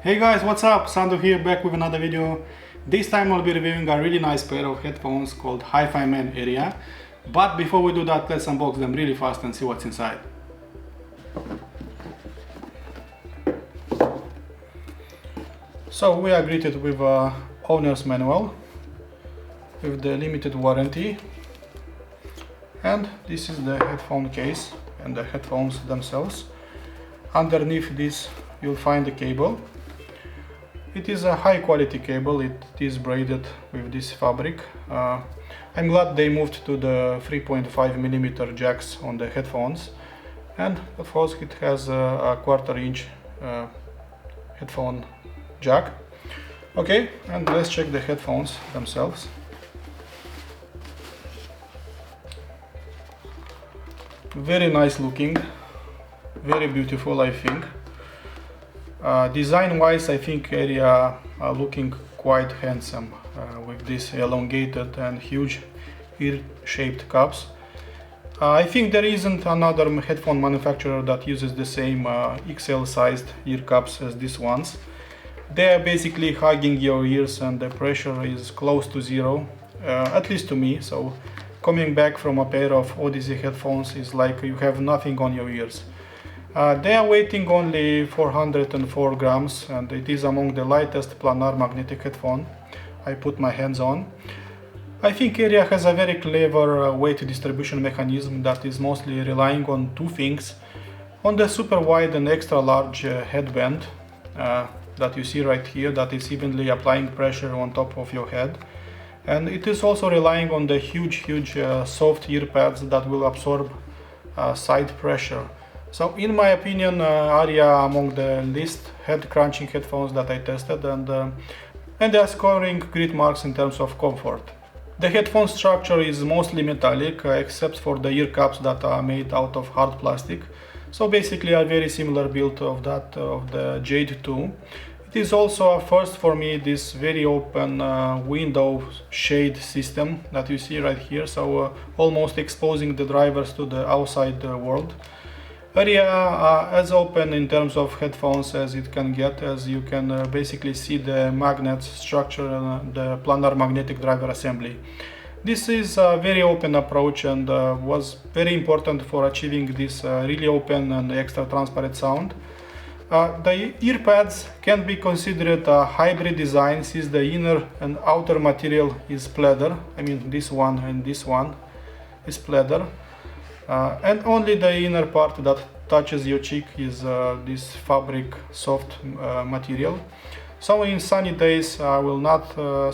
Hey guys, what's up? Sandu here, back with another video. This time I'll be reviewing a really nice pair of headphones called Hifiman Arya. But before we do that, let's unbox them really fast and see what's inside. So we are greeted with a owner's manual with the limited warranty, and this is the headphone case and the headphones themselves. Underneath this you'll find the cable. It is a high quality cable, it is braided with this fabric. I'm glad they moved to the 3.5mm jacks on the headphones, and of course it has a 1/4 inch headphone jack. Okay, and let's check the headphones themselves. Very nice looking, very beautiful, I think. Design wise, I think Arya are looking quite handsome with these elongated and huge ear-shaped cups. I think there isn't another headphone manufacturer that uses the same XL sized ear cups as these ones. They are basically hugging your ears and the pressure is close to zero, at least to me. So coming back from a pair of Odyssey headphones is like you have nothing on your ears. They are weighing only 404 grams, and it is among the lightest planar magnetic headphone I put my hands on. I think Arya has a very clever weight distribution mechanism that is mostly relying on two things. On the super wide and extra large headband that you see right here, that is evenly applying pressure on top of your head. And it is also relying on the huge soft ear pads that will absorb side pressure. So in my opinion, Arya are among the least head crunching headphones that I tested, and they are scoring great marks in terms of comfort. The headphone structure is mostly metallic, except for the ear cups that are made out of hard plastic. So basically a very similar build of that of the Jade 2. It is also a first for me, this very open window shade system that you see right here, so almost exposing the drivers to the outside world. Arya are as open in terms of headphones as it can get, as you can basically see the magnets structure and the planar magnetic driver assembly. This is a very open approach and was very important for achieving this really open and extra transparent sound. The ear pads can be considered a hybrid design, since the inner and outer material is pleather. I mean, this one and this one is pleather. And only the inner part that touches your cheek is this fabric soft material. So in sunny days I will not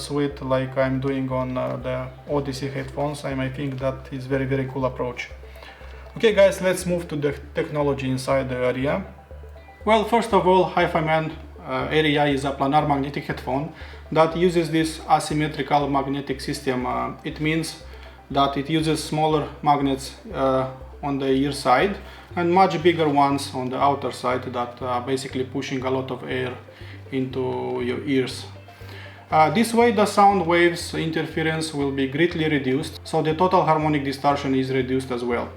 sweat like I'm doing on the Odyssey headphones. I think that is very cool approach. Okay guys, let's move to the technology inside the Arya. Well, first of all, Hifiman Arya is a planar magnetic headphone that uses this asymmetrical magnetic system. It means that it uses smaller magnets on the ear side and much bigger ones on the outer side that are basically pushing a lot of air into your ears. This way the sound waves interference will be greatly reduced, so the total harmonic distortion is reduced as well.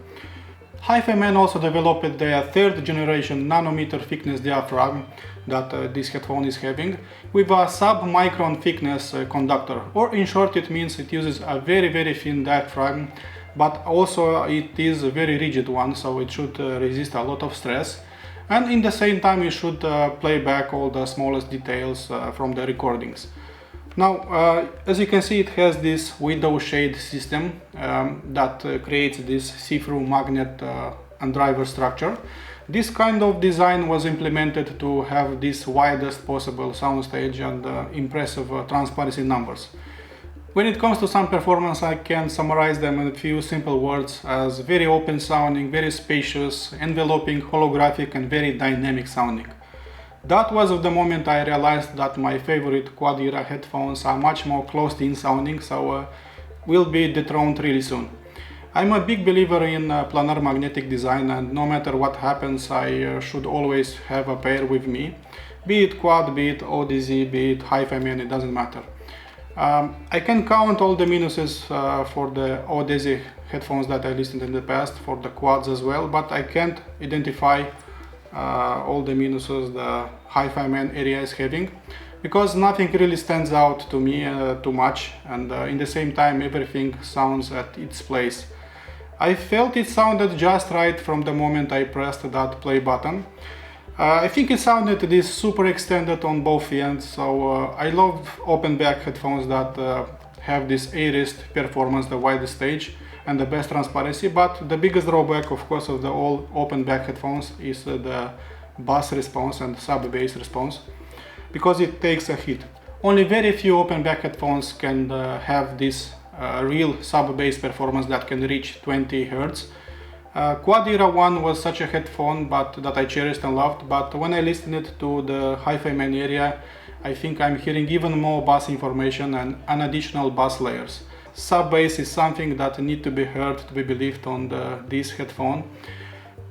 Hifiman also developed their 3rd generation nanometer thickness diaphragm that this headphone is having, with a sub-micron thickness conductor, or in short it means it uses a very thin diaphragm, but also it is a very rigid one, so it should resist a lot of stress, and in the same time it should play back all the smallest details from the recordings. Now, as you can see, it has this window shade system that creates this see-through magnet and driver structure. This kind of design was implemented to have this widest possible soundstage and impressive transparency numbers. When it comes to sound performance, I can summarize them in a few simple words as very open sounding, very spacious, enveloping, holographic and very dynamic sounding. That was the moment I realized that my favorite quad-era headphones are much more closed-in sounding, so will be dethroned really soon. I'm a big believer in planar magnetic design, and no matter what happens, I should always have a pair with me. Be it quad, be it Odyssey, be it Hifiman, it doesn't matter. I can count all the minuses for the Odyssey headphones that I listened in the past, for the quads as well, but I can't identify all the minuses the Hifiman Arya is having, because nothing really stands out to me too much, and in the same time everything sounds at its place. I felt it sounded just right from the moment I pressed that play button. I think it sounded this super extended on both ends, so I love open back headphones that have this A-list performance, the widest stage and the best transparency, but the biggest drawback of course of the all open back headphones is the bass response and sub-bass response, because it takes a hit. Only very few open back headphones can have this real sub-bass performance that can reach 20 Hz. Quad Era 1 was such a headphone that I cherished and loved, but when I listened to the Hifiman Arya, I think I'm hearing even more bass information and additional bass layers. Sub-bass is something that need to be heard to be believed on this headphone.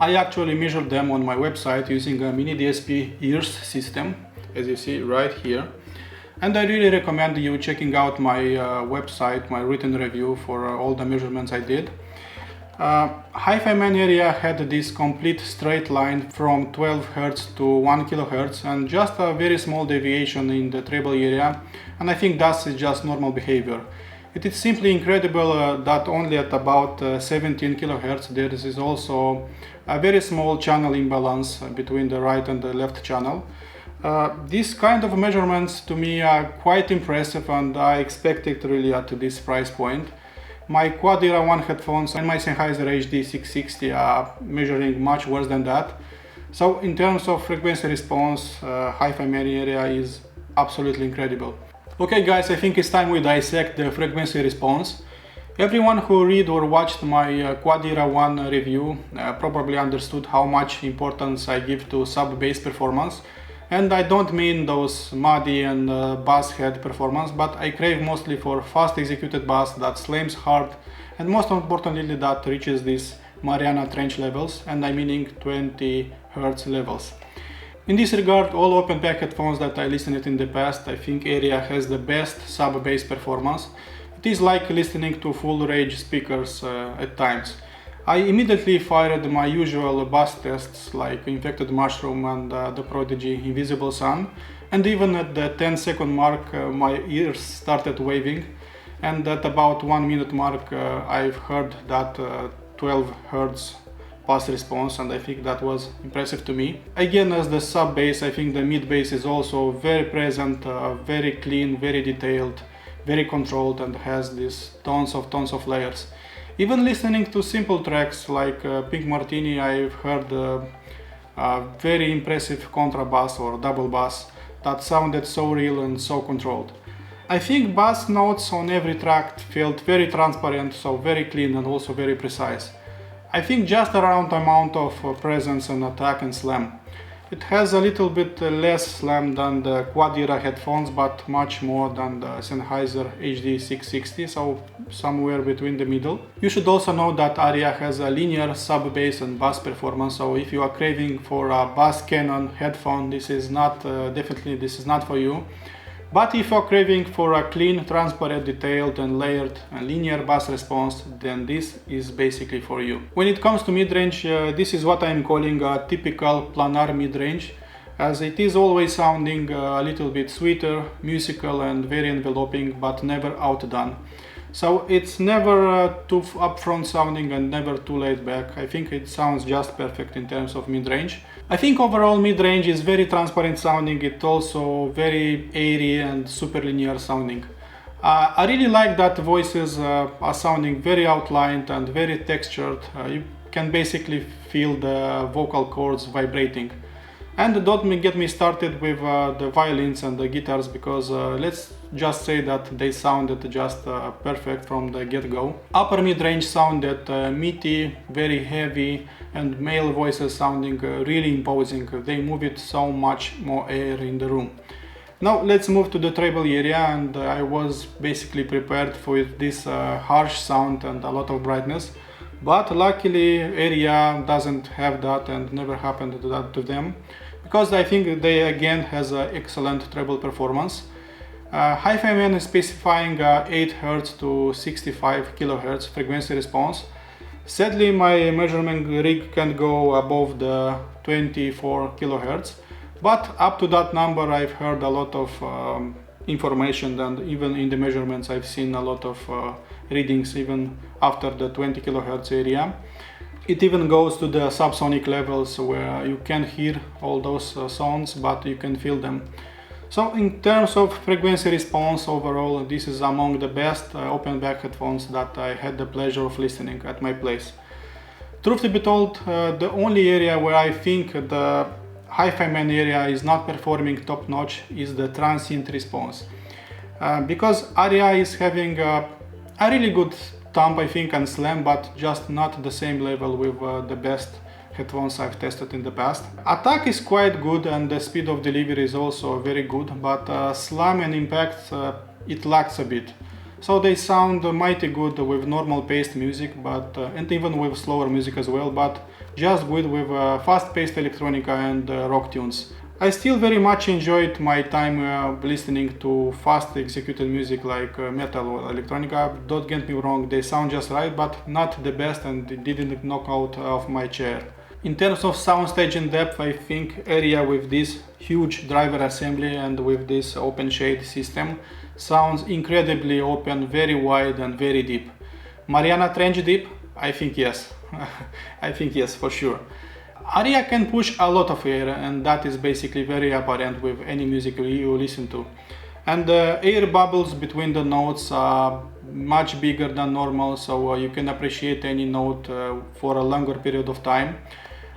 I actually measured them on my website using a mini DSP ears system, as you see right here. And I really recommend you checking out my website, my written review for all the measurements I did. Hifiman Arya had this complete straight line from 12 Hz to 1 kHz and just a very small deviation in the treble area, and I think that's just normal behavior. It is simply incredible that only at about 17 kHz there is also a very small channel imbalance between the right and the left channel. These kind of measurements to me are quite impressive, and I expect it really at this price point. My Quad Era 1 headphones and my Sennheiser HD660 are measuring much worse than that. So in terms of frequency response, Hifiman Arya is absolutely incredible. Okay guys, I think it's time we dissect the frequency response. Everyone who read or watched my Quad Era 1 review probably understood how much importance I give to sub-bass performance. And I don't mean those muddy and bass head performance, but I crave mostly for fast executed bass that slams hard and most importantly that reaches these Mariana Trench levels, and I'm meaning 20 Hz levels. In this regard, all open back headphones that I listened to in the past, I think Arya has the best sub-bass performance. It is like listening to full range speakers at times. I immediately fired my usual bass tests like Infected Mushroom and the Prodigy Invisible Sun, and even at the 10-second mark my ears started waving, and at about 1 minute mark I've heard that 12 Hz bass response, and I think that was impressive to me. Again, as the sub-bass, I think the mid-bass is also very present, very clean, very detailed, very controlled, and has these tons of layers. Even listening to simple tracks like Pink Martini, I've heard very impressive contrabass or double bass that sounded so real and so controlled. I think bass notes on every track felt very transparent, so very clean and also very precise. I think just a round amount of presence and attack and slam. It has a little bit less slam than the Quad Era headphones, but much more than the Sennheiser HD660, so somewhere between the middle. You should also know that Arya has a linear sub-bass and bass performance, so if you are craving for a bass cannon headphone, this is not definitely this is not for you. But if you are craving for a clean, transparent, detailed and layered and linear bass response, then this is basically for you. When it comes to mid-range, this is what I am calling a typical planar mid-range, as it is always sounding a little bit sweeter, musical and very enveloping, but never outdone. So it's never too upfront sounding and never too laid back. I think it sounds just perfect in terms of mid-range. I think overall mid-range is very transparent sounding, it's also very airy and super linear sounding. I really like that voices are sounding very outlined and very textured. You can basically feel the vocal cords vibrating. And don't get me started with the violins and the guitars, because let's just say that they sounded just perfect from the get-go. Upper mid-range sounded meaty, very heavy, and male voices sounding really imposing. They move it so much more air in the room. Now let's move to the treble area, and I was basically prepared for this harsh sound and a lot of brightness. But luckily Arya doesn't have that and never happened to that to them, because I think they again has an excellent treble performance. Hifiman is specifying 8 Hz to 65 kHz frequency response. Sadly, my measurement rig can't go above the 24 kHz, But up to that number I've heard a lot of information, and even in the measurements I've seen a lot of readings even after the 20 kHz area. It even goes to the subsonic levels where you can hear all those sounds, but you can feel them. So in terms of frequency response overall, this is among the best open back headphones that I had the pleasure of listening at my place. Truth to be told, the only area where I think the Hifiman area is not performing top notch is the transient response. Because Arya is having a really good thump, I think, and slam, but just not the same level with the best headphones I've tested in the past. Attack is quite good and the speed of delivery is also very good, but slam and impact it lacks a bit. So they sound mighty good with normal paced music, but and even with slower music as well, but just good with fast-paced electronica and rock tunes. I still very much enjoyed my time listening to fast executed music like metal or electronica. Don't get me wrong, they sound just right, but not the best, and it didn't knock out of my chair. In terms of soundstage and depth, I think Arya with this huge driver assembly and with this open shade system sounds incredibly open, very wide and very deep. Mariana Trench deep? I think yes. I think yes, for sure. Arya can push a lot of air, and that is basically very apparent with any music you listen to. And the air bubbles between the notes are much bigger than normal, so you can appreciate any note for a longer period of time.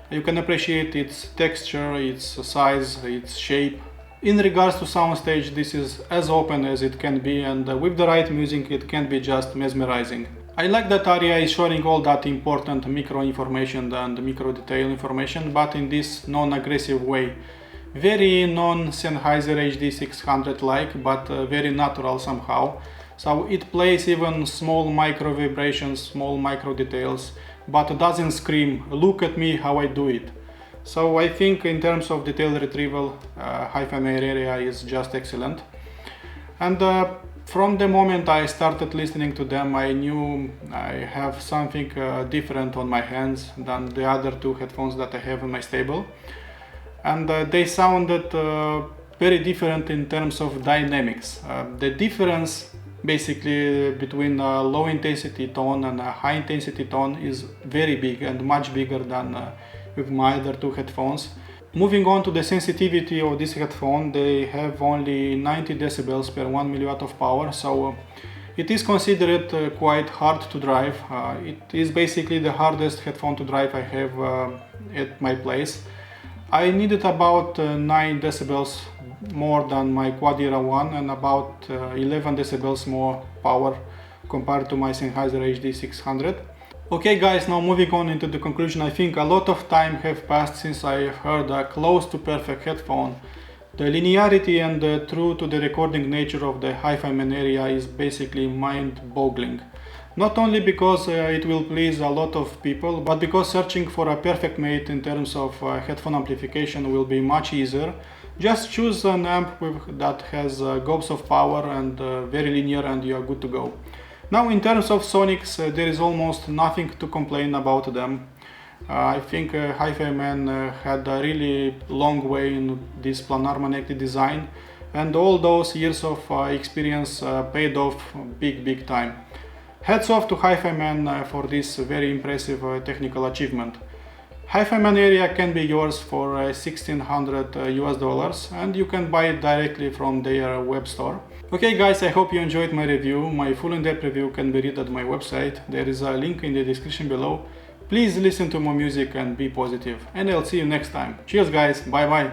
You can appreciate its texture, its size, its shape. In regards to soundstage, this is as open as it can be, and with the right music it can be just mesmerizing. I like that Arya is showing all that important micro information and micro detail information, but in this non-aggressive way. Very non-Sennheiser HD600 like, but very natural somehow. So it plays even small micro vibrations, small micro details, but doesn't scream, look at me how I do it. So I think in terms of detail retrieval, Hifiman Arya is just excellent. And from the moment I started listening to them, I knew I have something different on my hands than the other two headphones that I have in my stable. And they sounded very different in terms of dynamics. The difference basically between a low intensity tone and a high intensity tone is very big and much bigger than with my other two headphones. Moving on to the sensitivity of this headphone, they have only 90 decibels per 1 milliwatt of power, so it is considered quite hard to drive. It is basically the hardest headphone to drive I have at my place. I needed about 9 decibels more than my Quad Era 1 and about 11 decibels more power compared to my Sennheiser HD600. Okay guys, now moving on into the conclusion, I think a lot of time have passed since I heard a close to perfect headphone. The linearity and the true to the recording nature of the Hifiman Arya is basically mind-boggling. Not only because it will please a lot of people, but because searching for a perfect mate in terms of headphone amplification will be much easier. Just choose an amp that has gobs of power and very linear, and you are good to go. Now in terms of sonics, there is almost nothing to complain about them. I think Hifiman had a really long way in this planar magnetic design, and all those years of experience paid off big time. Hats off to Hifiman for this very impressive technical achievement. Hifiman Arya can be yours for $1,600 and you can buy it directly from their web store. Okay guys, I hope you enjoyed my review. My full in-depth review can be read at my website. There is a link in the description below. Please listen to more music and be positive. And I'll see you next time. Cheers guys, bye bye.